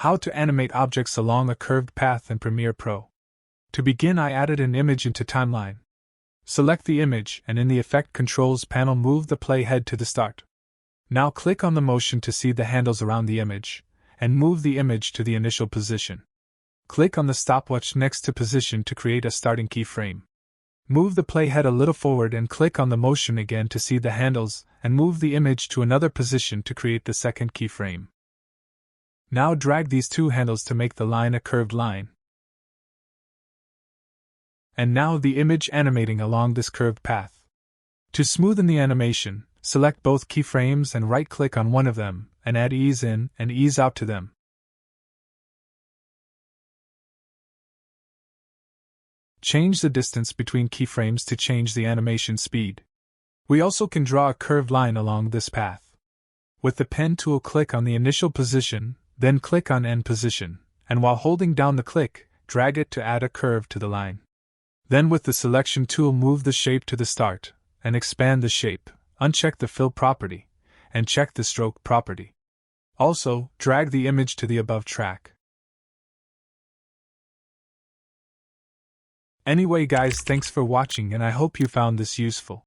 How to animate objects along a curved path in Premiere Pro. To begin, I added an image into Timeline. Select the image and in the Effect Controls panel move the playhead to the start. Now click on the motion to see the handles around the image, and move the image to the initial position. Click on the stopwatch next to position to create a starting keyframe. Move the playhead a little forward and click on the motion again to see the handles, and move the image to another position to create the second keyframe. Now drag these two handles to make the line a curved line. And now the image animating along this curved path. To smoothen the animation, select both keyframes and right-click on one of them, and add ease in and ease out to them. Change the distance between keyframes to change the animation speed. We also can draw a curved line along this path. With the pen tool, click on the initial position, then click on end position, and while holding down the click, drag it to add a curve to the line. Then with the selection tool, move the shape to the start, and expand the shape, uncheck the fill property, and check the stroke property. Also, drag the image to the above track. Anyway guys, thanks for watching and I hope you found this useful.